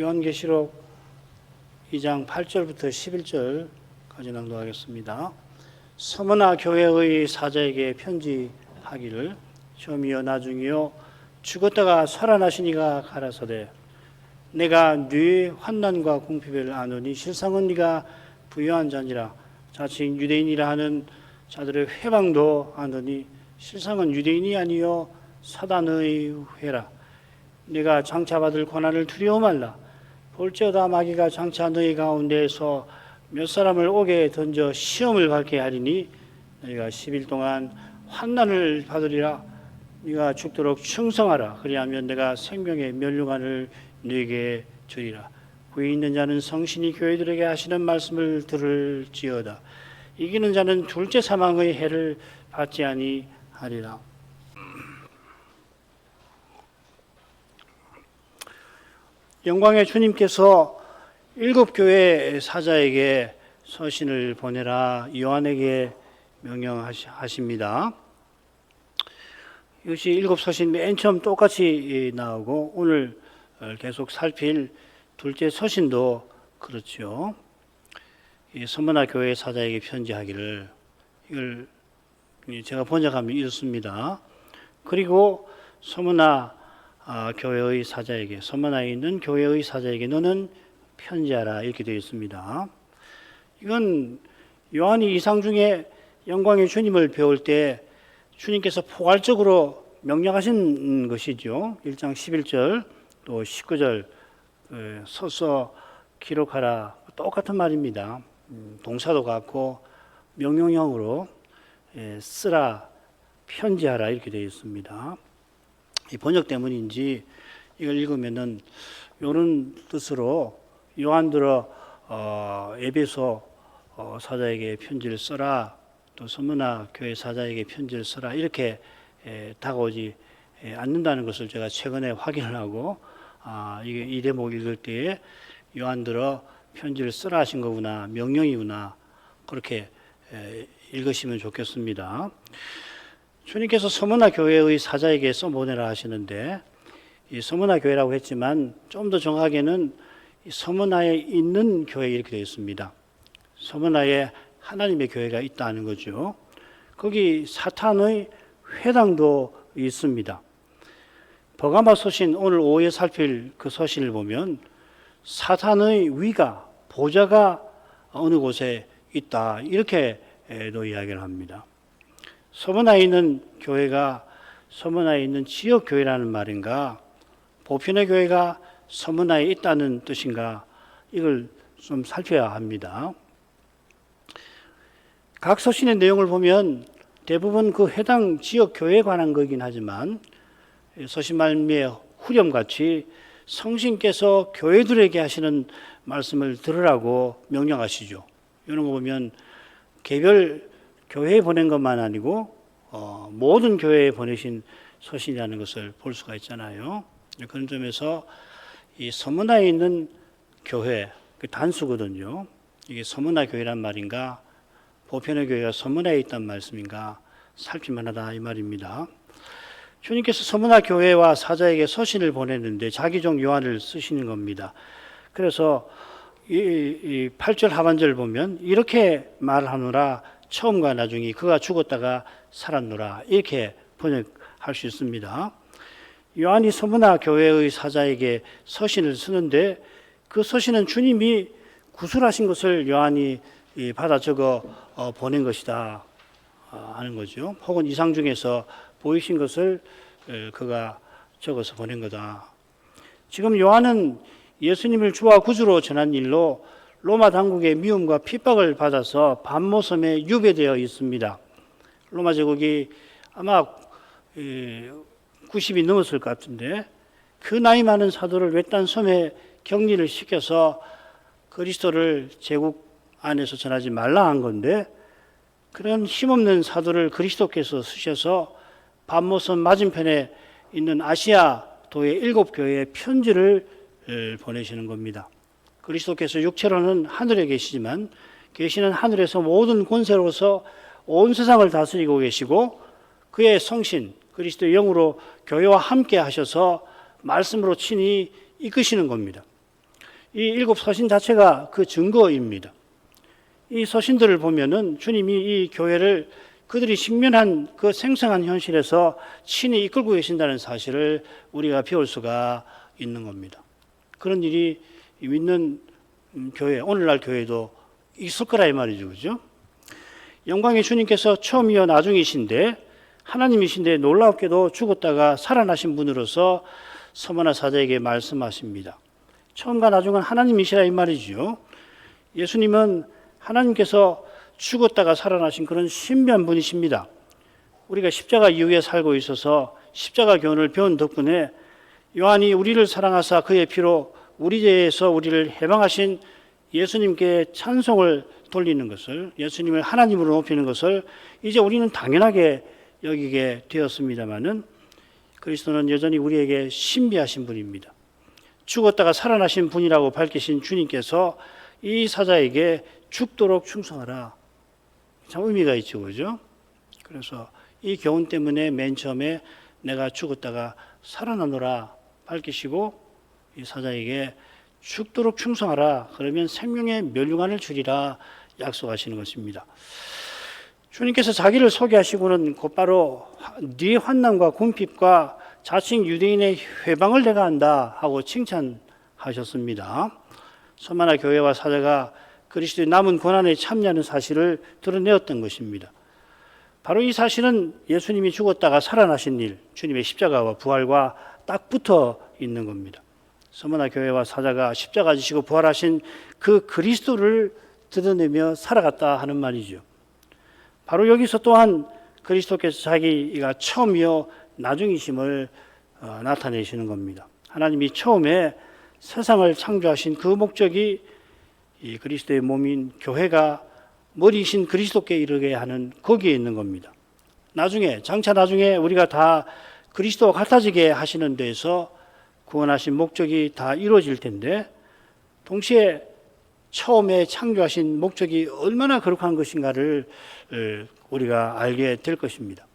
요한계시록 2장 8절부터 11절까지 낭독하겠습니다. 서머나 교회의 사자에게 편지하기를 처음이여 나중이여 죽었다가 살아나시니가 가라사대 내가 네 환난과 궁핍을 아노니 실상은 네가 부유한 자니라 자칭 유대인이라 하는 자들의 회방도 아노니 실상은 유대인이 아니요 사단의 회라 네가 장차받을 고난을 두려워 말라 볼지어다 마귀가 장차 너희 가운데에서 몇 사람을 옥에 던져 시험을 받게 하리니 너희가 10일 동안 환난을 받으리라 네가 죽도록 충성하라 그리하면 내가 생명의 면류관을 네게 주리라 구에 있는 자는 성신이 교회들에게 하시는 말씀을 들을지어다 이기는 자는 둘째 사망의 해를 받지 아니하리라. 영광의 주님께서 7교회 사자에게 서신을 보내라 요한에게 명령하십니다. 이것이 7서신 맨 처음 똑같이 나오고 오늘 계속 살필 둘째 서신도 그렇죠. 이 서머나 교회 사자에게 편지하기를 이걸 제가 번역하면 이렇습니다. 그리고 서머나 교회의 사자에게 서머나에 있는 교회의 사자에게 너는 편지하라 이렇게 되어 있습니다. 이건 요한이 이상 중에 영광의 주님을 배울 때 주님께서 포괄적으로 명령하신 것이죠. 1장 11절 또 19절 서서 기록하라 똑같은 말입니다. 동사도 같고 명령형으로 쓰라 편지하라 이렇게 되어 있습니다. 이 번역 때문인지 이걸 읽으면은 이런 뜻으로 요한들어 에베소 사자에게 편지를 써라 또 서머나 교회 사자에게 편지를 써라 이렇게 다가오지 않는다는 것을 제가 최근에 확인을 하고 이게 이 대목 읽을 때에 요한들어 편지를 쓰라 하신 거구나 명령이구나 그렇게 읽으시면 좋겠습니다. 주님께서 서머나 교회의 사자에게 써보내라 하시는데 이 서머나 교회라고 했지만 좀 더 정확하게는 서머나에 있는 교회 이렇게 되어 있습니다. 서머나에 하나님의 교회가 있다는 거죠. 거기 사탄의 회당도 있습니다. 버가마 서신 오늘 오후에 살필 그 서신을 보면 사탄의 위가 보좌가 어느 곳에 있다 이렇게도 이야기를 합니다. 서머나에 있는 교회가 서머나에 있는 지역 교회라는 말인가 보편의 교회가 서머나에 있다는 뜻인가 이걸 좀 살펴야 합니다. 각 서신의 내용을 보면 대부분 그 해당 지역 교회에 관한 거긴 하지만 서신 말미에 후렴같이 성신께서 교회들에게 하시는 말씀을 들으라고 명령하시죠. 이런 거 보면 개별 교회에 보낸 것만 아니고 모든 교회에 보내신 서신이라는 것을 볼 수가 있잖아요. 그런 점에서 이 서머나에 있는 교회, 그 단수거든요. 이게 서머나 교회란 말인가, 보편의 교회가 서머나에 있단 말씀인가 살필만하다 이 말입니다. 주님께서 서머나 교회와 사자에게 서신을 보냈는데 자기 종 요한을 쓰시는 겁니다. 그래서 이 8절 하반절을 보면 이렇게 말하노라 처음과 나중이 그가 죽었다가 살았노라 이렇게 번역할 수 있습니다. 요한이 서머나 교회의 사자에게 서신을 쓰는데 그 서신은 주님이 구술하신 것을 요한이 받아 적어 보낸 것이다 하는 거죠. 혹은 이상 중에서 보이신 것을 그가 적어서 보낸 거다. 지금 요한은 예수님을 주와 구주로 전한 일로 로마 당국의 미움과 핍박을 받아서 밤모섬에 유배되어 있습니다. 로마 제국이 아마 90이 넘었을 것 같은데 그 나이 많은 사도를 외딴 섬에 격리를 시켜서 그리스도를 제국 안에서 전하지 말라 한 건데 그런 힘없는 사도를 그리스도께서 쓰셔서 밤모섬 맞은편에 있는 아시아 도의 7교회에 편지를 보내시는 겁니다. 그리스도께서 육체로는 하늘에 계시지만 계시는 하늘에서 모든 권세로서 온 세상을 다스리고 계시고 그의 성신 그리스도의 영으로 교회와 함께 하셔서 말씀으로 친히 이끄시는 겁니다. 이 7 서신 자체가 그 증거입니다. 이 서신들을 보면은 주님이 이 교회를 그들이 직면한 그 생생한 현실에서 친히 이끌고 계신다는 사실을 우리가 배울 수가 있는 겁니다. 그런 일이 믿는 교회, 오늘날 교회도 있을 거라 이 말이죠. 그죠? 영광의 주님께서 처음이요 나중이신데 하나님이신데 놀랍게도 죽었다가 살아나신 분으로서 서머나 사자에게 말씀하십니다. 처음과 나중은 하나님이시라 이 말이죠. 예수님은 하나님께서 죽었다가 살아나신 그런 신비한 분이십니다. 우리가 십자가 이후에 살고 있어서 십자가 교훈을 배운 덕분에 요한이 우리를 사랑하사 그의 피로 우리 죄에서 우리를 해방하신 예수님께 찬송을 돌리는 것을, 예수님을 하나님으로 높이는 것을 이제 우리는 당연하게 여기게 되었습니다마는 그리스도는 여전히 우리에게 신비하신 분입니다. 죽었다가 살아나신 분이라고 밝히신 주님께서 이 사자에게 죽도록 충성하라. 참 의미가 있죠, 그죠? 그래서 이 교훈 때문에 맨 처음에 내가 죽었다가 살아나노라 밝히시고 이 사자에게 죽도록 충성하라. 그러면 생명의 면류관을 주리라 약속하시는 것입니다. 주님께서 자기를 소개하시고는 곧바로 네 환난과 궁핍과 자칭 유대인의 회방을 내가 한다 하고 칭찬하셨습니다. 서머나 교회와 사자가 그리스도의 남은 고난에 참여하는 사실을 드러내었던 것입니다. 바로 이 사실은 예수님이 죽었다가 살아나신 일, 주님의 십자가와 부활과 딱 붙어 있는 겁니다. 서머나 교회와 사자가 십자가 지시고 부활하신 그 그리스도를 드러내며 살아갔다 하는 말이죠. 바로 여기서 또한 그리스도께서 자기가 처음이요 나중이심을 나타내시는 겁니다. 하나님이 처음에 세상을 창조하신 그 목적이 이 그리스도의 몸인 교회가 머리이신 그리스도께 이르게 하는 거기에 있는 겁니다. 나중에 장차 나중에 우리가 다 그리스도와 같아지게 하시는 데에서 구원하신 목적이 다 이루어질 텐데 동시에 처음에 창조하신 목적이 얼마나 거룩한 것인가를 우리가 알게 될 것입니다.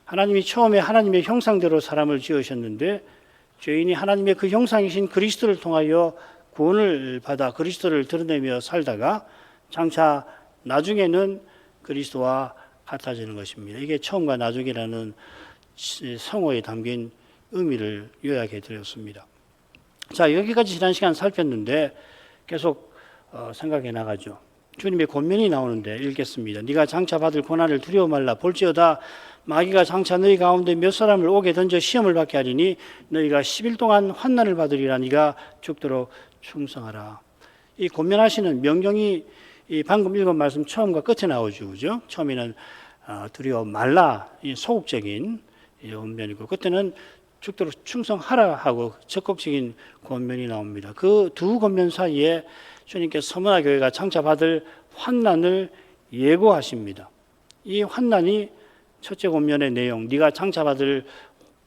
하나님이 처음에 하나님의 형상대로 사람을 지으셨는데 죄인이 하나님의 그 형상이신 그리스도를 통하여 구원을 받아 그리스도를 드러내며 살다가 장차 나중에는 그리스도와 같아지는 것입니다. 이게 처음과 나중이라는 성어에 담긴 의미를 요약해 드렸습니다. 자, 여기까지 지난 시간 살폈는데 계속 생각해 나가죠. 주님의 권면이 나오는데 읽겠습니다. 네가 장차 받을 고난을 두려워 말라. 볼지어다 마귀가 장차 너희 가운데 몇 사람을 오게 던져 시험을 받게 하리니 너희가 10일 동안 환난을 받으리라. 네가 죽도록 충성하라. 이 권면하시는 명령이 이 방금 읽은 말씀 처음과 끝에 나오죠. 그죠? 처음에는 두려워 말라. 이 소극적인 권면이고 끝에는 죽도록 충성하라 하고 적극적인 권면이 나옵니다. 그 두 권면 사이에 주님께서 서머나 교회가 장차 받을 환난을 예고하십니다. 이 환난이 첫째 권면의 내용, 네가 장차 받을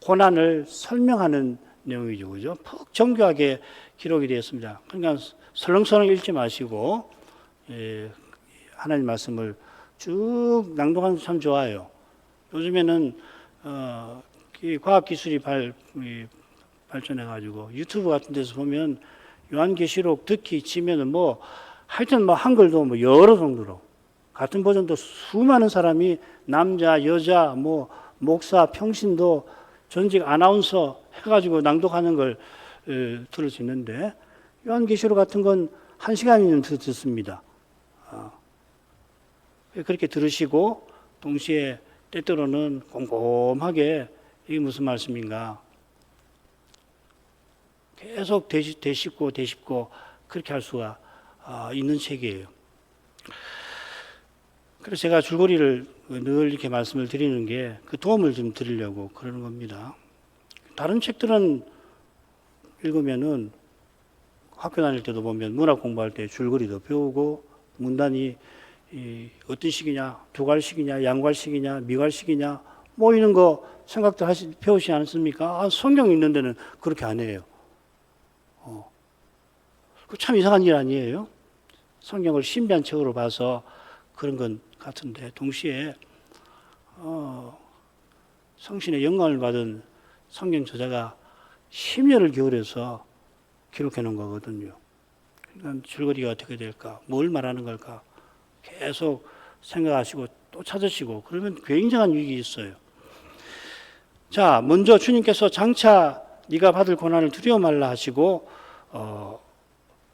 고난을 설명하는 내용이죠. 그죠? 푹 정교하게 기록이 되었습니다. 그러니까 설렁설렁 읽지 마시고 하나님 말씀을 쭉 낭독하는 게 참 좋아요. 요즘에는 과학기술이 발전해가지고 유튜브 같은 데서 보면 요한계시록 듣기 치면은 하여튼 한글도 여러 정도로 같은 버전도 수많은 사람이 남자, 여자, 목사, 평신도, 전직 아나운서 해가지고 낭독하는 걸 들을 수 있는데 요한계시록 같은 건 1시간이면 듣습니다. 그렇게 들으시고 동시에 때때로는 꼼꼼하게 이게 무슨 말씀인가 계속 되짚고 그렇게 할 수가 있는 책이에요. 그래서 제가 줄거리를 늘 이렇게 말씀을 드리는 게 그 도움을 좀 드리려고 그러는 겁니다. 다른 책들은 읽으면은 학교 다닐 때도 보면 문학 공부할 때 줄거리도 배우고 문단이 어떤 식이냐, 두괄식이냐, 양괄식이냐, 미괄식이냐 이런 거 생각도 배우시지 않습니까? 성경 읽는 데는 그렇게 안 해요. 참 이상한 일 아니에요? 성경을 신비한 책으로 봐서 그런 건 같은데 동시에 성신의 영감을 받은 성경 저자가 심혈을 기울여서 기록해 놓은 거거든요. 줄거리가 어떻게 될까? 뭘 말하는 걸까? 계속 생각하시고 또 찾으시고 그러면 굉장한 위기 있어요. 자, 먼저 주님께서 장차 네가 받을 고난을 두려워 말라 하시고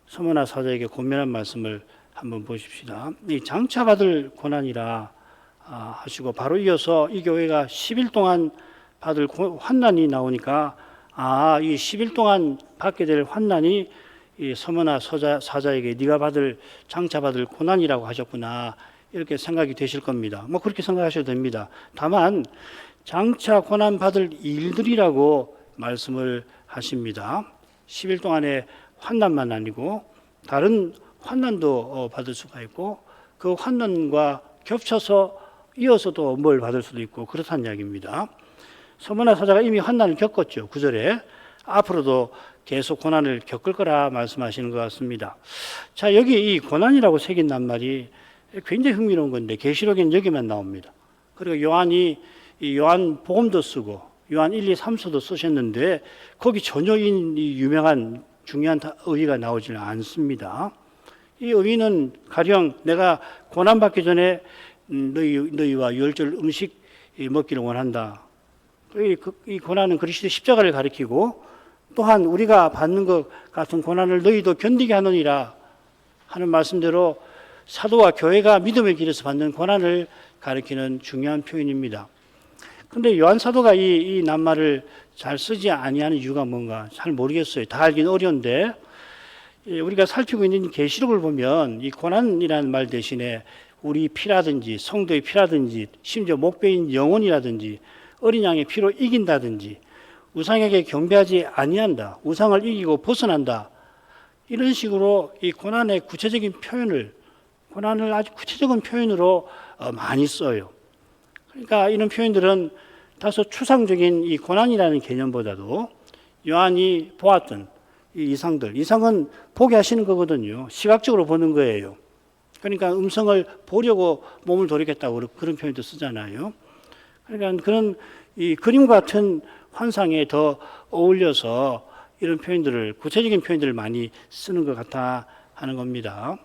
서머나 사자에게 권면한 말씀을 한번 보십시다. 이 장차 받을 고난이라 하시고 바로 이어서 이 교회가 10일 동안 받을 환난이 나오니까 이 10일 동안 받게 될 환난이 이 서머나 사자에게 네가 장차 받을 고난이라고 하셨구나 이렇게 생각이 되실 겁니다. 뭐 그렇게 생각하셔도 됩니다. 다만 장차 고난 받을 일들이라고 말씀을 하십니다. 10일 동안의 환난만 아니고 다른 환난도 받을 수가 있고 그 환난과 겹쳐서 이어서도 뭘 받을 수도 있고 그렇다는 이야기입니다. 서머나 사자가 이미 환난을 겪었죠. 9절에 앞으로도 계속 고난을 겪을 거라 말씀하시는 것 같습니다. 자, 여기 이 고난이라고 새긴 낱말이 굉장히 흥미로운 건데 계시록에는 여기만 나옵니다. 그리고 요한이 이 요한 복음도 쓰고 요한 1, 2, 3서도 쓰셨는데 거기 전혀 이 유명한 중요한 의의가 나오지는 않습니다. 이 의의는 가령 내가 고난받기 전에 너희와 유월절 음식 먹기를 원한다. 이 고난은 그리스도 십자가를 가리키고 또한 우리가 받는 것 같은 고난을 너희도 견디게 하느니라 하는 말씀대로 사도와 교회가 믿음의 길에서 받는 고난을 가리키는 중요한 표현입니다. 그런데 요한 사도가 이 낱말을 잘 쓰지 아니하는 이유가 뭔가 잘 모르겠어요. 다 알기는 어려운데 우리가 살피고 있는 계시록을 보면 이 고난이라는 말 대신에 우리 피라든지 성도의 피라든지 심지어 목배인 영혼이라든지 어린 양의 피로 이긴다든지 우상에게 경배하지 아니한다. 우상을 이기고 벗어난다. 이런 식으로 이 고난의 구체적인 표현을 고난을 아주 구체적인 표현으로 많이 써요. 그러니까 이런 표현들은 다소 추상적인 이 고난이라는 개념보다도 요한이 보았던 이 이상은 보게 하시는 거거든요. 시각적으로 보는 거예요. 그러니까 음성을 보려고 몸을 돌이켰다고 그런 표현도 쓰잖아요. 그러니까 그런 이 그림 같은 환상에 더 어울려서 이런 표현들을 구체적인 표현들을 많이 쓰는 것 같아 하는 겁니다.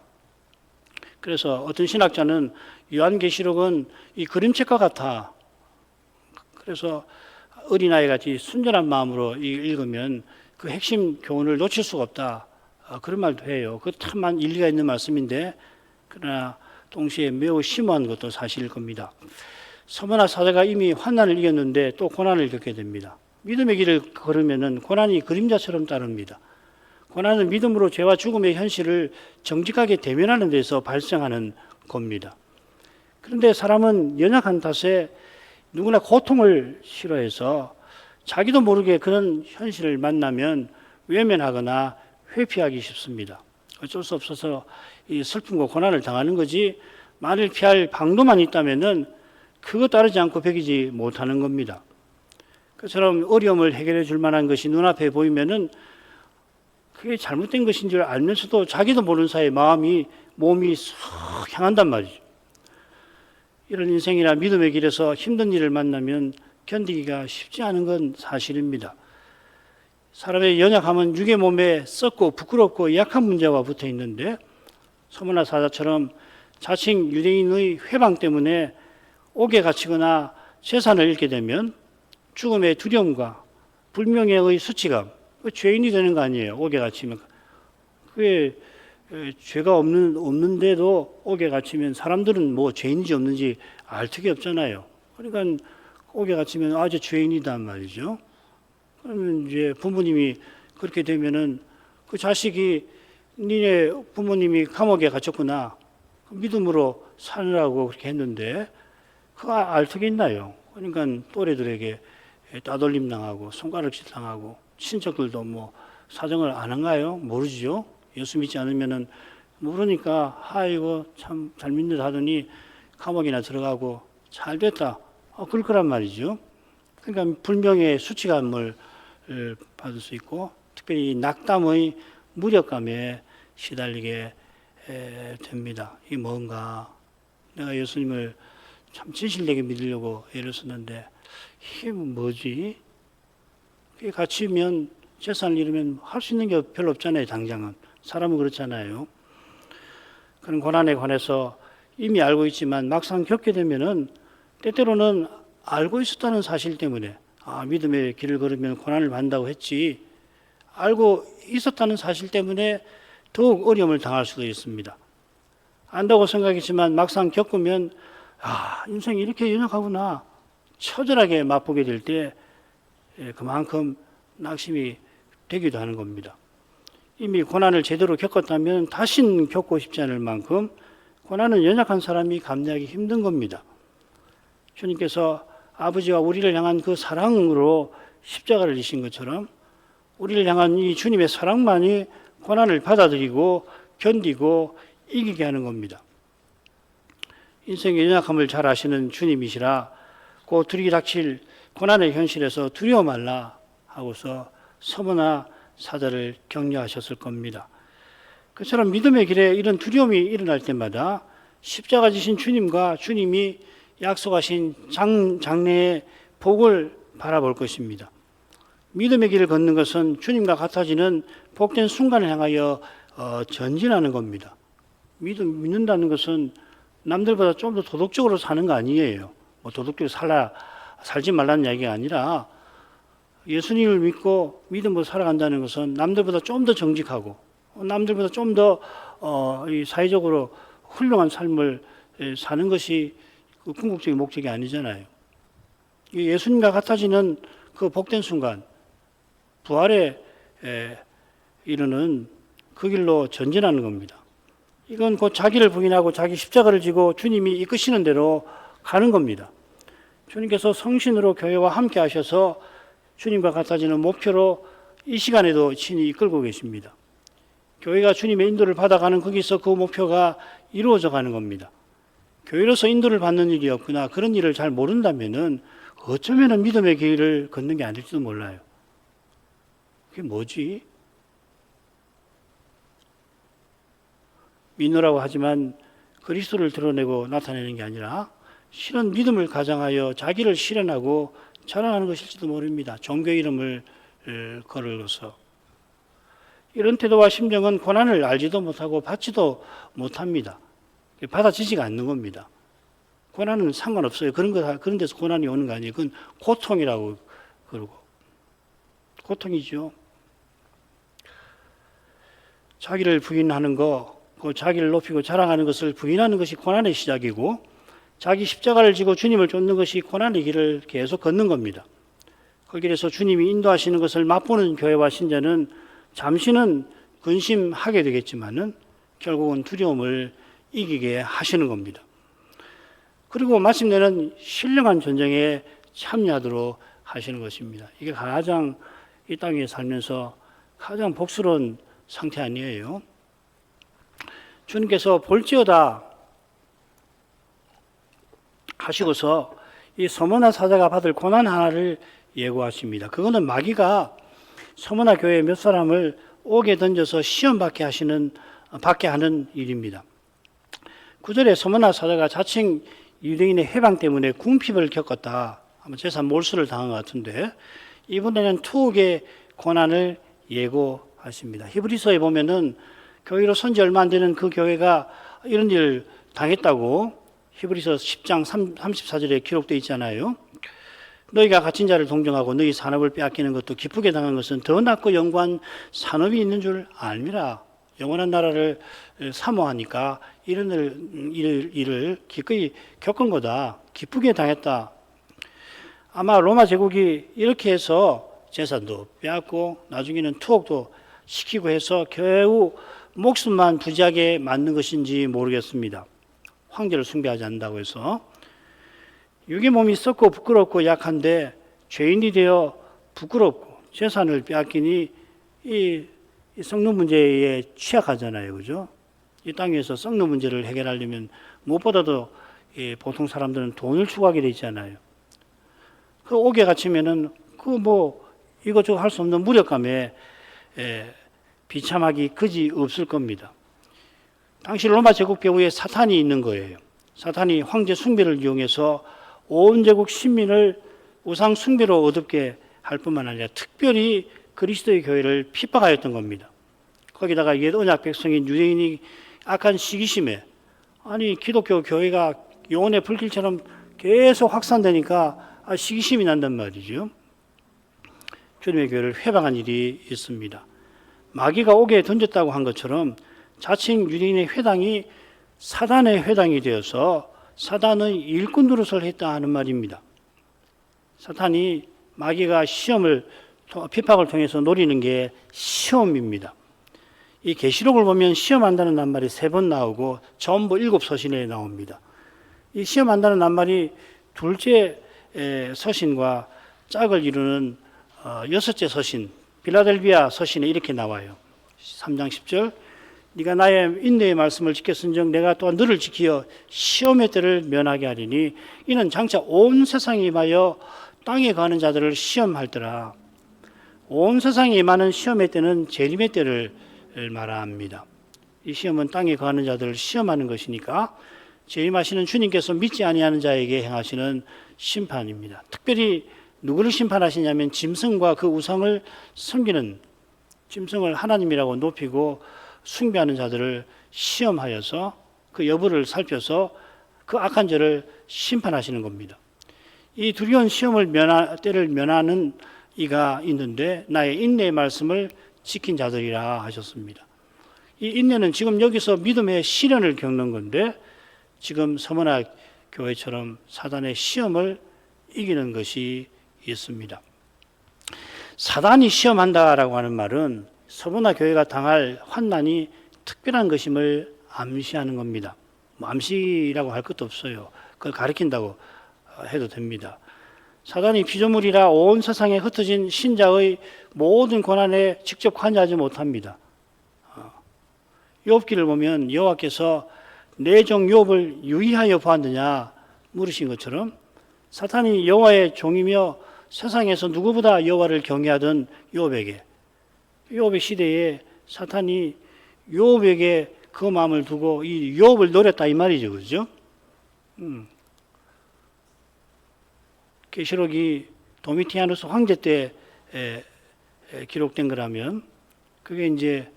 그래서 어떤 신학자는 요한계시록은 이 그림책과 같아. 그래서 어린아이 같이 순전한 마음으로 읽으면 그 핵심 교훈을 놓칠 수가 없다. 그런 말도 해요. 그 참 일리가 있는 말씀인데 그러나 동시에 매우 심오한 것도 사실일 겁니다. 서머나 사자가 이미 환난을 이겼는데 또 고난을 겪게 됩니다. 믿음의 길을 걸으면 고난이 그림자처럼 따릅니다. 고난은 믿음으로 죄와 죽음의 현실을 정직하게 대면하는 데서 발생하는 겁니다. 그런데 사람은 연약한 탓에 누구나 고통을 싫어해서 자기도 모르게 그런 현실을 만나면 외면하거나 회피하기 쉽습니다. 어쩔 수 없어서 이 슬픔과 고난을 당하는 거지 만일 피할 방도만 있다면은 그거 따르지 않고 배기지 못하는 겁니다. 그처럼 어려움을 해결해 줄 만한 것이 눈앞에 보이면은 그게 잘못된 것인 줄 알면서도 자기도 모르는 사이에 몸이 쏙 향한단 말이죠. 이런 인생이나 믿음의 길에서 힘든 일을 만나면 견디기가 쉽지 않은 건 사실입니다. 사람의 연약함은 육의 몸에 썩고 부끄럽고 약한 문제와 붙어 있는데 서머나 사자처럼 자칭 유대인의 회방 때문에 옥에 갇히거나 재산을 잃게 되면 죽음의 두려움과 불명예의 수치감, 죄인이 되는 거 아니에요. 옥에 갇히면. 그게 죄가 없는데도 옥에 갇히면 사람들은 뭐 죄인인지 없는지 알 턱이 없잖아요. 그러니까 옥에 갇히면 아주 죄인이단 말이죠. 그러면 이제 부모님이 그렇게 되면은 그 자식이 니네 부모님이 감옥에 갇혔구나. 믿음으로 사느라고 그렇게 했는데 그거 알 턱이 있나요? 그러니까 또래들에게 따돌림 당하고 손가락질 당하고 친척들도 뭐 사정을 안 한가요? 모르죠. 예수 믿지 않으면은 모르니까 아이고 참 잘 믿는다 하더니 감옥이나 들어가고 잘 됐다. 그럴 거란 말이죠. 그러니까 불명예의 수치감을 받을 수 있고 특별히 낙담의 무력감에 시달리게 됩니다. 이 뭔가 내가 예수님을 참 진실되게 믿으려고 애를 썼는데 이게 뭐지? 그게 갇히면 재산을 잃으면 할 수 있는 게 별로 없잖아요. 당장은 사람은 그렇잖아요. 그런 고난에 관해서 이미 알고 있지만 막상 겪게 되면은 때때로는 알고 있었다는 사실 때문에 믿음의 길을 걸으면 고난을 받는다고 했지, 알고 있었다는 사실 때문에 더욱 어려움을 당할 수도 있습니다. 안다고 생각했지만 막상 겪으면 인생이 이렇게 연약하구나 처절하게 맛보게 될 때 그만큼 낙심이 되기도 하는 겁니다. 이미 고난을 제대로 겪었다면 다신 겪고 싶지 않을 만큼 고난은 연약한 사람이 감내하기 힘든 겁니다. 주님께서 아버지와 우리를 향한 그 사랑으로 십자가를 지신 것처럼 우리를 향한 이 주님의 사랑만이 고난을 받아들이고 견디고 이기게 하는 겁니다. 인생의 연약함을 잘 아시는 주님이시라 곧 들이닥칠 고난의 현실에서 두려워 말라 하고서 서머나 사자를 격려하셨을 겁니다. 그처럼 믿음의 길에 이런 두려움이 일어날 때마다 십자가 지신 주님과 주님이 약속하신 장래의 복을 바라볼 것입니다. 믿음의 길을 걷는 것은 주님과 같아지는 복된 순간을 향하여 전진하는 겁니다. 믿는다는 것은 남들보다 좀 더 도덕적으로 사는 거 아니에요. 도덕적으로 살지 말라는 이야기가 아니라 예수님을 믿고 믿음으로 살아간다는 것은 남들보다 좀 더 정직하고 남들보다 좀 더 사회적으로 훌륭한 삶을 사는 것이 그 궁극적인 목적이 아니잖아요. 예수님과 같아지는 그 복된 순간, 부활에 이르는 그 길로 전진하는 겁니다. 이건 곧 자기를 부인하고 자기 십자가를 지고 주님이 이끄시는 대로 가는 겁니다. 주님께서 성신으로 교회와 함께 하셔서 주님과 같아지는 목표로 이 시간에도 친히 이끌고 계십니다. 교회가 주님의 인도를 받아가는 거기서 그 목표가 이루어져 가는 겁니다. 교회로서 인도를 받는 일이 없거나 그런 일을 잘 모른다면은 어쩌면 믿음의 길을 걷는 게 아닐지도 몰라요. 그게 뭐지? 믿노라고 하지만 그리스도를 드러내고 나타내는 게 아니라 실은 믿음을 가장하여 자기를 실현하고 자랑하는 것일지도 모릅니다. 종교 이름을 걸어서. 이런 태도와 심정은 고난을 알지도 못하고 받지도 못합니다. 받아지지가 않는 겁니다. 고난은 상관없어요. 그런 데서 고난이 오는 거 아니에요. 그건 고통이라고 그러고. 고통이죠. 자기를 부인하는 거, 그 자기를 높이고 자랑하는 것을 부인하는 것이 고난의 시작이고, 자기 십자가를 지고 주님을 쫓는 것이 고난의 길을 계속 걷는 겁니다. 그 길에서 주님이 인도하시는 것을 맛보는 교회와 신자는 잠시는 근심하게 되겠지만은 결국은 두려움을 이기게 하시는 겁니다. 그리고 마침내는 신령한 전쟁에 참여하도록 하시는 것입니다. 이게 가장 이 땅에 살면서 가장 복스러운 상태 아니에요. 주님께서 볼지어다 하시고서 이 서머나 사자가 받을 고난 하나를 예고하십니다. 그거는 마귀가 서머나 교회 몇 사람을 옥에 던져서 시험 받게 하는 일입니다. 9절에 서머나 사자가 자칭 유대인의 해방 때문에 궁핍을 겪었다. 아마 재산 몰수를 당한 것 같은데 이번에는 투옥의 고난을 예고하십니다. 히브리서에 보면은 교회로 선지 얼마 안 되는 그 교회가 이런 일을 당했다고 히브리서 10장 34절에 기록되어 있잖아요. 너희가 갇힌 자를 동정하고 너희 산업을 빼앗기는 것도 기쁘게 당한 것은 더 낫고 영광한 산업이 있는 줄 알미라. 영원한 나라를 사모하니까 이런 일을 기꺼이 겪은 거다. 기쁘게 당했다. 아마 로마 제국이 이렇게 해서 재산도 빼앗고 나중에는 투옥도 시키고 해서 겨우 목숨만 부지하게 만든 것인지 모르겠습니다. 황제를 숭배하지 않는다고 해서. 육의 몸이 썩고 부끄럽고 약한데 죄인이 되어 부끄럽고 재산을 빼앗기니 이 썩는 문제에 취약하잖아요. 그죠? 이 땅에서 썩는 문제를 해결하려면 무엇보다도 보통 사람들은 돈을 추구하게 돼 있잖아요. 그 옥에 갇히면은 이것저것 할 수 없는 무력감에 비참하기 그지 없을 겁니다. 당시 로마 제국 배후에 사탄이 있는 거예요. 사탄이 황제 숭배를 이용해서 온 제국 신민을 우상 숭배로 어둡게 할 뿐만 아니라 특별히 그리스도의 교회를 핍박하였던 겁니다. 거기다가 옛 언약 백성인 유대인이 악한 시기심에 아니 기독교 교회가 영혼의 불길처럼 계속 확산되니까 시기심이 난단 말이죠. 주님의 교회를 회방한 일이 있습니다. 마귀가 옥에 던졌다고 한 것처럼 자칭 유대인의 회당이 사단의 회당이 되어서 사단의 일꾼 노릇을 했다 하는 말입니다. 사탄이 마귀가 핍박을 통해서 노리는 게 시험입니다. 이 계시록을 보면 시험한다는 낱말이 3번 나오고 전부 7서신에 나옵니다. 이 시험한다는 낱말이 둘째 서신과 짝을 이루는 6째 서신 빌라델비아 서신에 이렇게 나와요. 3장 10절 네가 나의 인내의 말씀을 지켰은즉 내가 또한 너를 지키어 시험의 때를 면하게 하리니 이는 장차 온 세상에 임하여 땅에 가는 자들을 시험할 때라. 온 세상에 임하는 시험의 때는 재림의 때를 말합니다. 이 시험은 땅에 가는 자들을 시험하는 것이니까 재림하시는 주님께서 믿지 아니하는 자에게 행하시는 심판입니다. 특별히 누구를 심판하시냐면 짐승과 그 우상을 섬기는 짐승을 하나님이라고 높이고 숭배하는 자들을 시험하여서 그 여부를 살펴서 그 악한 죄를 심판하시는 겁니다. 이 두려운 시험을 때를 면하는 이가 있는데 나의 인내의 말씀을 지킨 자들이라 하셨습니다. 이 인내는 지금 여기서 믿음의 시련을 겪는 건데 지금 서머나 교회처럼 사단의 시험을 이기는 것이 있습니다. 사단이 시험한다라고 하는 말은 서머나 교회가 당할 환난이 특별한 것임을 암시하는 겁니다. 암시라고 할 것도 없어요. 그걸 가리킨다고 해도 됩니다. 사단이 피조물이라 온 세상에 흩어진 신자의 모든 고난에 직접 관여하지 못합니다. 욥기를 보면 여호와께서 내 종 욥을 유의하여 보았느냐 물으신 것처럼 사탄이 여호와의 종이며 세상에서 누구보다 여호와를 경외하던 욥의 시대에 사탄이 욥에게 그 마음을 두고 이 욥을 노렸다 이 말이죠, 그렇죠? 계시록이 도미티아누스 황제 때 기록된 거라면 그게 이제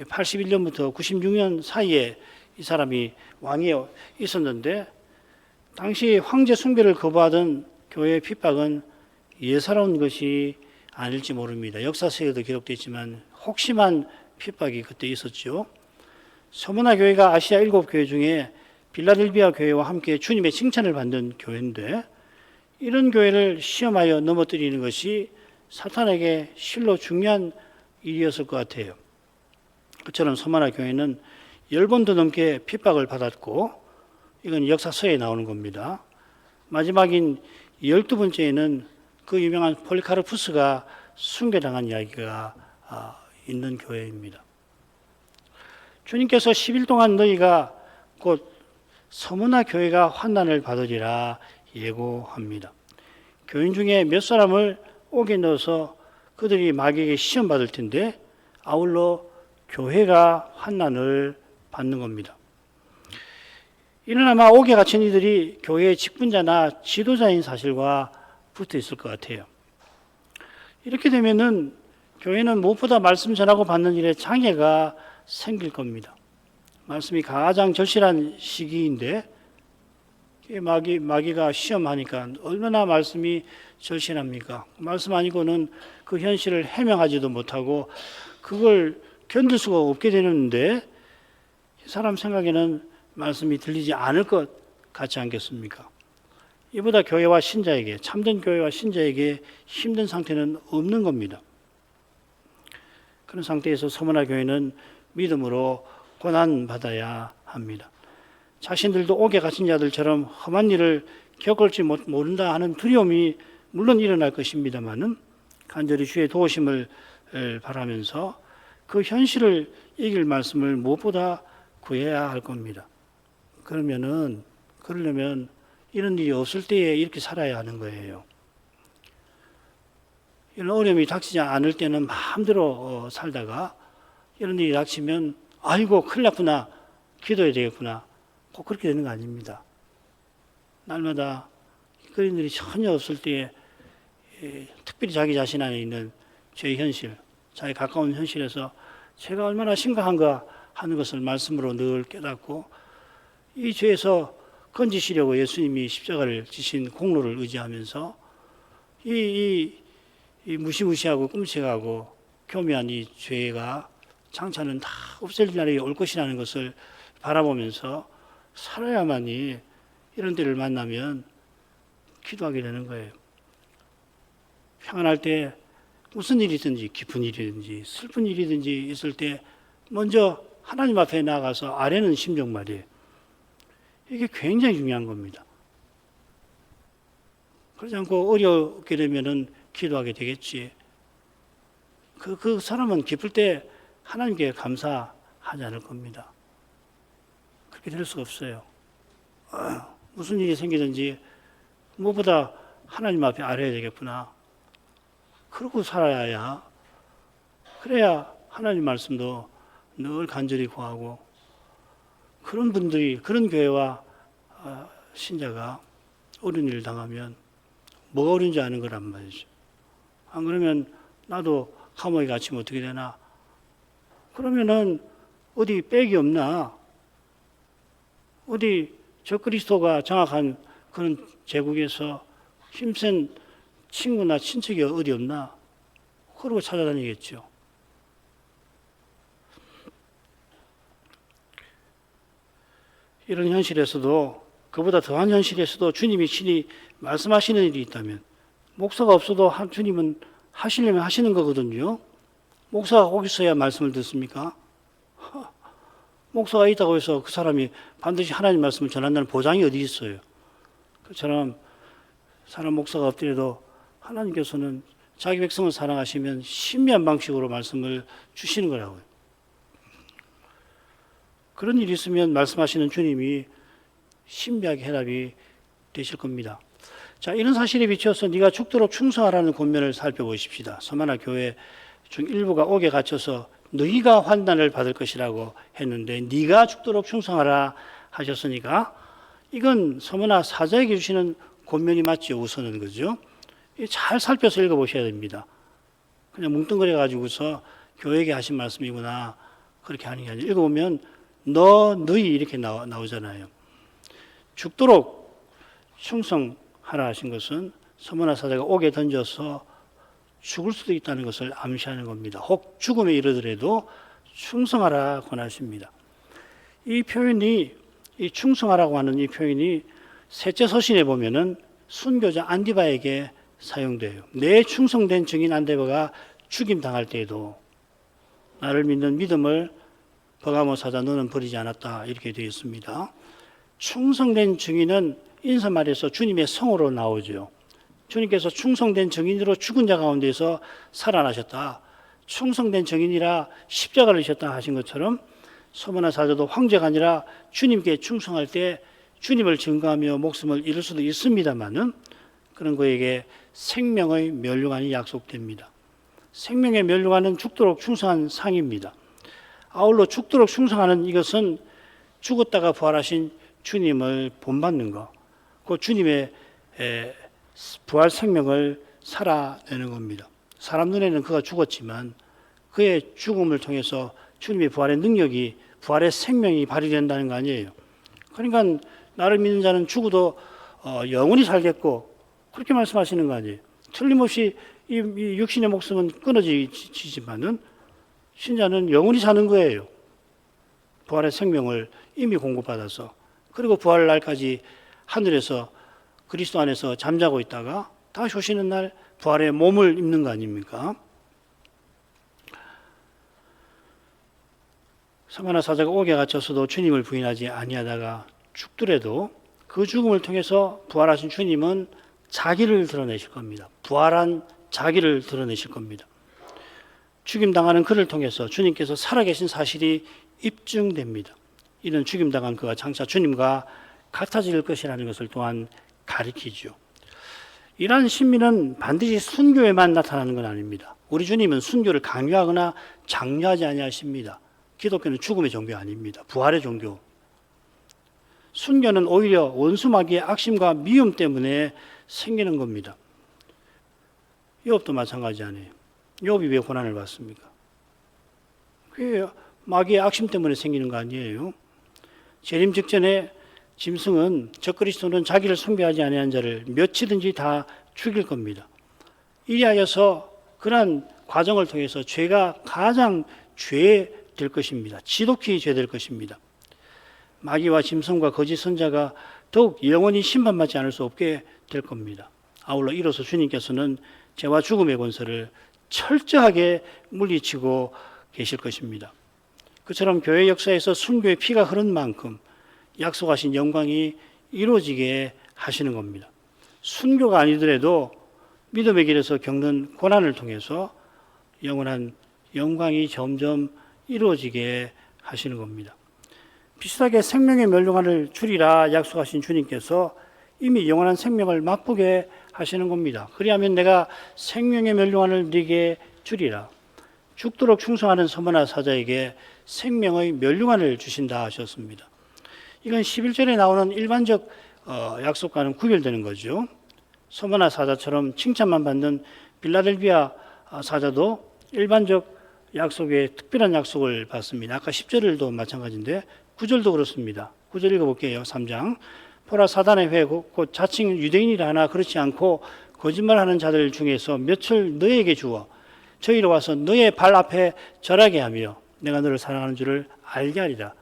81년부터 96년 사이에 이 사람이 왕이 있었는데 당시 황제 숭배를 거부하던 교회의 핍박은 예사로운 것이 아닐지 모릅니다. 역사서에도 기록되어 있지만 혹심한 핍박이 그때 있었죠. 서머나 교회가 아시아 7교회 중에 빌라델비아 교회와 함께 주님의 칭찬을 받는 교회인데 이런 교회를 시험하여 넘어뜨리는 것이 사탄에게 실로 중요한 일이었을 것 같아요. 그처럼 서머나 교회는 10번도 넘게 핍박을 받았고 이건 역사서에 나오는 겁니다. 마지막인 12번째에는 그 유명한 폴리카르푸스가 숭배당한 이야기가 있는 교회입니다. 주님께서 10일 동안 너희가 곧 서머나 교회가 환난을 받으리라 예고합니다. 교인 중에 몇 사람을 옥에 넣어서 그들이 마귀에게 시험 받을 텐데 아울러 교회가 환난을 받는 겁니다. 이는 아마 옥에 갇힌 이들이 교회의 직분자나 지도자인 사실과 붙어 있을 것 같아요. 이렇게 되면은 교회는 무엇보다 말씀 전하고 받는 일에 장애가 생길 겁니다. 말씀이 가장 절실한 시기인데 마귀가 시험하니까 얼마나 말씀이 절실합니까? 말씀 아니고는 그 현실을 해명하지도 못하고 그걸 견딜 수가 없게 되는데 사람 생각에는 말씀이 들리지 않을 것 같지 않겠습니까? 이보다 교회와 신자에게, 참된 교회와 신자에게 힘든 상태는 없는 겁니다. 그런 상태에서 서머나 교회는 믿음으로 고난받아야 합니다. 자신들도 옥에 갇힌 자들처럼 험한 일을 겪을지 모른다 하는 두려움이 물론 일어날 것입니다만은 간절히 주의 도우심을 바라면서 그 현실을 이길 말씀을 무엇보다 구해야 할 겁니다. 그러려면 이런 일이 없을 때에 이렇게 살아야 하는 거예요. 이런 어려움이 닥치지 않을 때는 마음대로 살다가 이런 일이 닥치면 아이고 큰일 났구나, 기도해야 되겠구나, 꼭 그렇게 되는 거 아닙니다. 날마다 그런 일이 전혀 없을 때에 특별히 자기 자신 안에 있는 죄의 현실, 자기 가까운 현실에서 제가 얼마나 심각한가 하는 것을 말씀으로 늘 깨닫고 이 죄에서 건지시려고 예수님이 십자가를 지신 공로를 의지하면서 이 무시무시하고 끔찍하고 교묘한 이 죄가 장차는 다 없을 날이 올 것이라는 것을 바라보면서 살아야만이 이런 때를 만나면 기도하게 되는 거예요. 평안할 때 무슨 일이든지 기쁜 일이든지 슬픈 일이든지 있을 때 먼저 하나님 앞에 나가서 아뢰는 심정 말이에요. 이게 굉장히 중요한 겁니다. 그러지 않고 어렵게 되면은 기도하게 되겠지. 그 사람은 기쁠 때 하나님께 감사하지 않을 겁니다. 그렇게 될 수가 없어요. 무슨 일이 생기든지 무엇보다 하나님 앞에 아뢰야 되겠구나. 그러고 살아야 그래야 하나님 말씀도 늘 간절히 구하고 그런 분들이 그런 교회와 신자가 어려운 일을 당하면 뭐가 어려운지 아는 거란 말이죠. 안 그러면 나도 감옥에 갇히면 어떻게 되나? 그러면은 어디 빽이 없나? 어디 적그리스도가 장악한 그런 제국에서 힘센 친구나 친척이 어디 없나? 그러고 찾아다니겠죠. 이런 현실에서도 그보다 더한 현실에서도 주님이 친히 말씀하시는 일이 있다면 목사가 없어도 주님은 하시려면 하시는 거거든요. 목사가 꼭 있어야 말씀을 듣습니까? 목사가 있다고 해서 그 사람이 반드시 하나님 말씀을 전한다는 보장이 어디 있어요? 그처럼 사람 목사가 없더라도 하나님께서는 자기 백성을 사랑하시면 신비한 방식으로 말씀을 주시는 거라고요. 그런 일이 있으면 말씀하시는 주님이 신비하게 해답이 되실 겁니다. 자, 이런 사실에 비추어서 네가 죽도록 충성하라는 권면을 살펴보십시다. 서만화 교회 중 일부가 옥에 갇혀서 너희가 환난을 받을 것이라고 했는데 네가 죽도록 충성하라 하셨으니까 이건 서만화 사자에게 주시는 권면이 맞죠. 우선은 그죠? 잘 살펴서 읽어보셔야 됩니다. 그냥 뭉뚱그려 가지고서 교회에게 하신 말씀이구나 그렇게 하는 게 아니라 읽어보면 너희 이렇게 나오잖아요. 죽도록 충성하라 하신 것은 서머나 사자가 옥에 던져서 죽을 수도 있다는 것을 암시하는 겁니다. 혹 죽음에 이르더라도 충성하라 권하십니다. 이 표현이 이 충성하라고 하는 이 표현이 셋째 서신에 보면은 순교자 안디바에게 사용돼요. 내 충성된 증인 안디바가 죽임 당할 때에도 나를 믿는 믿음을 버가모 사자 너는 버리지 않았다 이렇게 되어 있습니다. 충성된 증인은 인사말에서 주님의 성으로 나오죠. 주님께서 충성된 증인으로 죽은 자 가운데서 살아나셨다. 충성된 증인이라 십자가를 지셨다 하신 것처럼 서머나 사자도 황제가 아니라 주님께 충성할 때 주님을 증거하며 목숨을 잃을 수도 있습니다만은 그런 그에게 생명의 면류관이 약속됩니다. 생명의 면류관은 죽도록 충성한 상입니다. 아울러 죽도록 충성하는 이것은 죽었다가 부활하신 주님을 본받는 것, 그 주님의 부활 생명을 살아내는 겁니다. 사람 눈에는 그가 죽었지만 그의 죽음을 통해서 주님의 부활의 능력이, 부활의 생명이 발휘된다는 거 아니에요. 그러니까 나를 믿는 자는 죽어도 영원히 살겠고 그렇게 말씀하시는 거 아니에요. 틀림없이 이 육신의 목숨은 끊어지지만은 신자는 영원히 사는 거예요. 부활의 생명을 이미 공급받아서. 그리고 부활 날까지 하늘에서 그리스도 안에서 잠자고 있다가 다시 오시는 날 부활의 몸을 입는 거 아닙니까? 서머나 사자가 옥에 갇혀서도 주님을 부인하지 아니하다가 죽더라도 그 죽음을 통해서 부활하신 주님은 자기를 드러내실 겁니다. 부활한 자기를 드러내실 겁니다. 죽임당하는 그를 통해서 주님께서 살아계신 사실이 입증됩니다. 이는 죽임당한 그가 장차 주님과 같아질 것이라는 것을 또한 가리키죠. 이러한 신비는 반드시 순교에만 나타나는 건 아닙니다. 우리 주님은 순교를 강요하거나 장려하지 아니하십니다. 기독교는 죽음의 종교 아닙니다. 부활의 종교. 순교는 오히려 원수마귀의 악심과 미움 때문에 생기는 겁니다. 욥도 마찬가지 아니에요. 욥이 왜 고난을 받습니까? 그게 마귀의 악심 때문에 생기는 거 아니에요. 재림 직전에 짐승은 적그리스도는 자기를 숭배하지 아니한 자를 몇이든지 다 죽일 겁니다. 이리하여서 그러한 과정을 통해서 죄가 가장 죄될 것입니다. 지독히 죄될 것입니다. 마귀와 짐승과 거짓 선자가 더욱 영원히 심판받지 않을 수 없게 될 겁니다. 아울러 이로써 주님께서는 죄와 죽음의 권세를 철저하게 물리치고 계실 것입니다. 그처럼 교회 역사에서 순교의 피가 흐른 만큼 약속하신 영광이 이루어지게 하시는 겁니다. 순교가 아니더라도 믿음의 길에서 겪는 고난을 통해서 영원한 영광이 점점 이루어지게 하시는 겁니다. 비슷하게 생명의 멸류관을 주리라 약속하신 주님께서 이미 영원한 생명을 맛보게 하시는 겁니다. 그리하면 내가 생명의 멸류관을 네게 주리라. 죽도록 충성하는 서머나 사자에게 생명의 멸류관을 주신다 하셨습니다. 이건 11절에 나오는 일반적 약속과는 구별되는 거죠. 서머나 사자처럼 칭찬만 받는 빌라델비아 사자도 일반적 약속에 특별한 약속을 받습니다. 아까 10절도 마찬가지인데 9절도 그렇습니다. 9절 읽어볼게요. 3장. 보라 사단의 회 곧 자칭 유대인이라 하나 그렇지 않고 거짓말하는 자들 중에서 몇을 너에게 주어 저희로 와서 너의 발 앞에 절하게 하며 내가 너를 사랑하는 줄을 알게 하리라.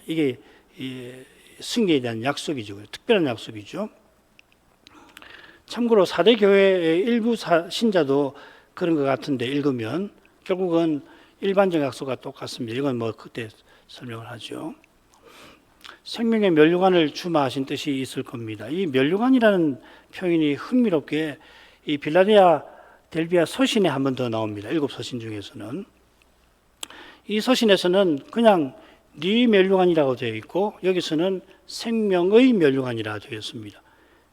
이게 승리에 대한 약속이죠. 특별한 약속이죠. 참고로 사대 교회의 일부 신자도 그런 것 같은데 읽으면 결국은 일반적 약속과 똑같습니다. 이건 뭐 그때 설명을 하죠. 생명의 멸류관을 주마 하신 뜻이 있을 겁니다. 이 멸류관이라는 표현이 흥미롭게 이 빌라델비아 서신에 한 번 더 나옵니다. 7서신 중에서는. 이 서신에서는 그냥 네 멸류관이라고 되어 있고 여기서는 생명의 멸류관이라 되어 있습니다.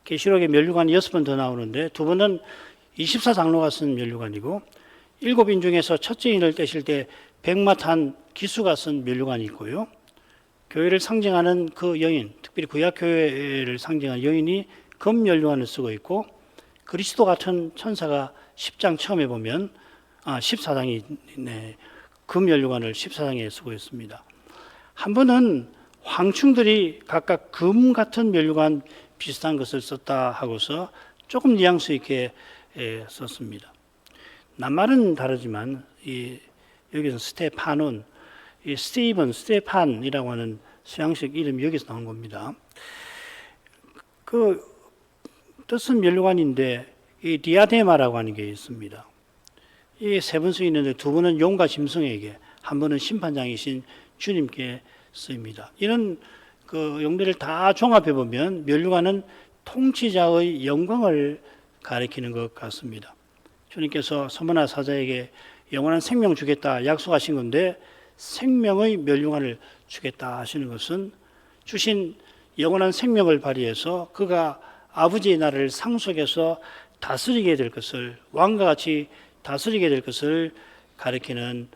계시록의 멸류관이 6번 더 나오는데 2번은 24장로가 쓴 멸류관이고 7인 중에서 첫째 인을 떼실 때 백마탄 기수가 쓴 멸류관이 있고요. 교회를 상징하는 그 여인, 특별히 구약교회를 상징하는 여인이 금 멸류관을 쓰고 있고 그리스도 같은 천사가 10장 처음에 보면 14장이 금 멸류관을 14장에 쓰고 있습니다. 한 번은 황충들이 각각 금 같은 멸류관 비슷한 것을 썼다 하고서 조금 뉘앙스 있게 썼습니다. 낱말은 다르지만 여기서 스테파논, 스테판이라고 하는 서양식 이름이 여기서 나온 겁니다. 그 뜻은 멸류관인데 이 디아데마라고 하는 게 있습니다. 이 세 번 쓰이는데 2번은 용과 짐승에게, 한 번은 심판장이신 주님께 쓰입니다. 이런 그 용례를 다 종합해 보면 멸류관은 통치자의 영광을 가리키는 것 같습니다. 주님께서 서머나 사자에게 영원한 생명 주겠다 약속하신 건데 생명의 멸류관을 주겠다 하시는 것은 주신 영원한 생명을 발휘해서 그가 아버지의 나라를 상속해서 다스리게 될 것을, 왕과 같이 다스리게 될 것을 가리키는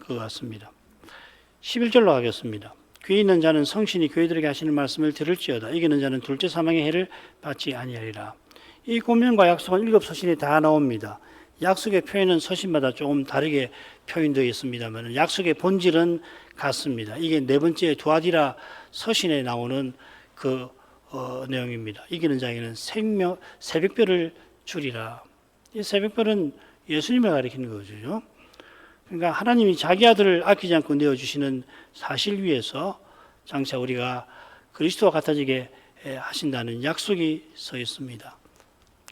것 같습니다. 11절로 하겠습니다. 귀 있는 자는 성신이 교회들에게 하시는 말씀을 들을지어다. 이기는 자는 둘째 사망의 해를 받지 아니하리라. 이 고면과 약속은 7서신에 다 나옵니다. 약속의 표현은 서신마다 조금 다르게 표현되어 있습니다만 약속의 본질은 같습니다. 이게 네 번째 두아디라 서신에 나오는 그 내용입니다. 이기는 자에게는 새벽별을 주리라. 이 새벽별은 예수님을 가리키는 거죠. 그러니까 하나님이 자기 아들을 아끼지 않고 내어주시는 사실 위에서 장차 우리가 그리스도와 같아지게 하신다는 약속이 서 있습니다.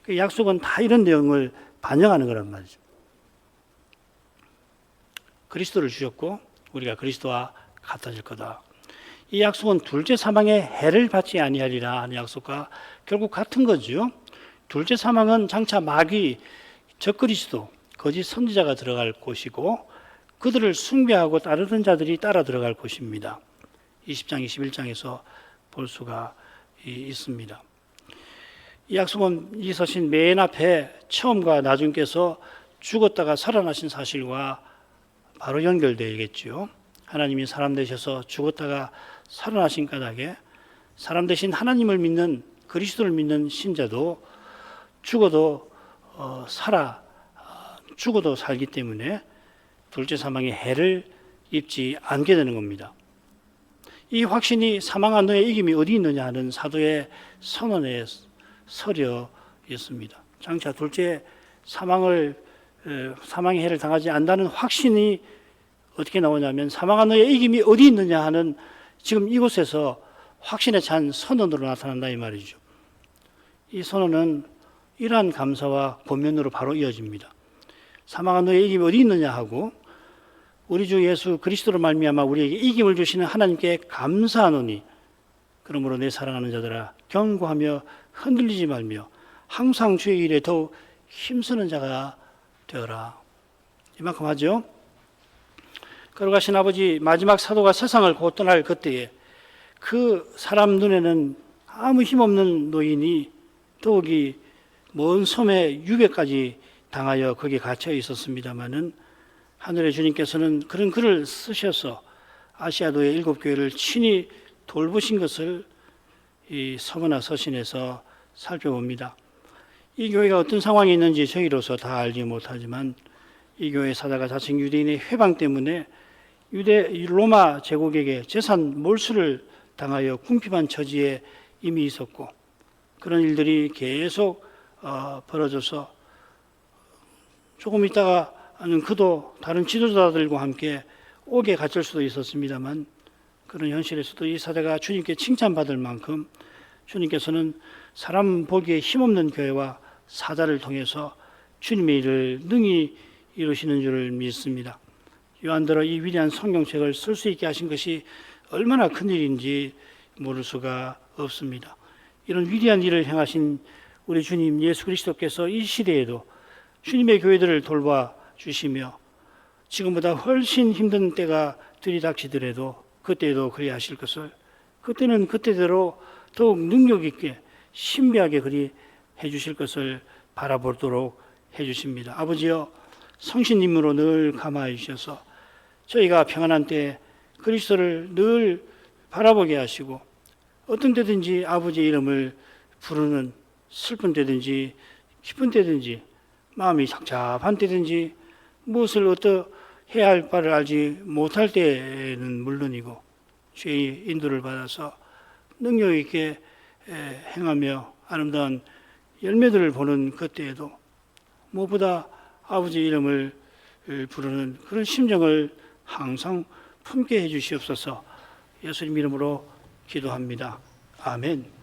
그 약속은 다 이런 내용을 반영하는 거란 말이죠. 그리스도를 주셨고 우리가 그리스도와 같아질 거다. 이 약속은 둘째 사망의 해를 받지 아니하리라 하는 약속과 결국 같은 거죠. 둘째 사망은 장차 마귀, 적그리스도, 거짓 선지자가 들어갈 곳이고 그들을 숭배하고 따르는 자들이 따라 들어갈 곳입니다. 20장, 21장에서 볼 수가 있습니다. 이 약속은 이 서신 맨 앞에 처음과 나중께서 죽었다가 살아나신 사실과 바로 연결되겠죠. 하나님이 사람 되셔서 죽었다가 살아나신 까닭에 사람 대신 하나님을 믿는 그리스도를 믿는 신자도 죽어도 죽어도 살기 때문에 둘째 사망의 해를 입지 않게 되는 겁니다. 이 확신이 사망한 너의 이김이 어디 있느냐 하는 사도의 선언의 서려였습니다. 장차 둘째 사망의 해를 당하지 않는다는 확신이 어떻게 나오냐면 사망한 너의 이김이 어디 있느냐 하는 지금 이곳에서 확신에 찬 선언으로 나타난다 이 말이죠. 이 선언은 이러한 감사와 권면으로 바로 이어집니다. 사망한 너의 이김이 어디 있느냐 하고 우리 주 예수 그리스도로 말미암아 우리에게 이김을 주시는 하나님께 감사하노니 그러므로 내 사랑하는 자들아 경고하며 흔들리지 말며 항상 주의 일에 더욱 힘쓰는 자가 되어라. 이만큼 하죠. 걸어가신 아버지 마지막 사도가 세상을 곧 떠날 그때에 그 사람 눈에는 아무 힘없는 노인이 더욱이 먼 섬의 유배까지 당하여 거기에 갇혀 있었습니다마는 하늘의 주님께서는 그런 글을 쓰셔서 아시아도의 7교회를 친히 돌보신 것을 이 서거나 서신에서 살펴봅니다. 이 교회가 어떤 상황에 있는지 저희로서 다 알지 못하지만 이 교회 사다가 자칭 유대인의 회방 때문에 로마 제국에게 재산 몰수를 당하여 궁핍한 처지에 이미 있었고 그런 일들이 계속 벌어져서 조금 있다가는 그도 다른 지도자들과 함께 옥에 갇힐 수도 있었습니다만 그런 현실에서도 이 사대가 주님께 칭찬받을 만큼 주님께서는 사람 보기에 힘없는 교회와 사자를 통해서 주님의 일을 능히 이루시는 줄을 믿습니다. 요한들어 이 위대한 성경책을 쓸 수 있게 하신 것이 얼마나 큰 일인지 모를 수가 없습니다. 이런 위대한 일을 행하신 우리 주님 예수 그리스도께서 이 시대에도 주님의 교회들을 돌봐 주시며 지금보다 훨씬 힘든 때가 들이닥치더라도 그때에도 그리 하실 것을 그때는 그때대로 더욱 능력 있게 신비하게 그리 해주실 것을 바라보도록 해주십니다. 아버지여 성신님으로 늘 감화해 주셔서 저희가 평안한 때 그리스도를 늘 바라보게 하시고 어떤 때든지 아버지의 이름을 부르는 슬픈 때든지 기쁜 때든지 마음이 착잡한 때든지 무엇을 해야 할 바를 알지 못할 때는 물론이고 주의 인도를 받아서 능력 있게 행하며 아름다운 열매들을 보는 그때에도 무엇보다 아버지의 이름을 부르는 그런 심정을 항상 품게 해 주시옵소서. 예수님 이름으로 기도합니다. 아멘.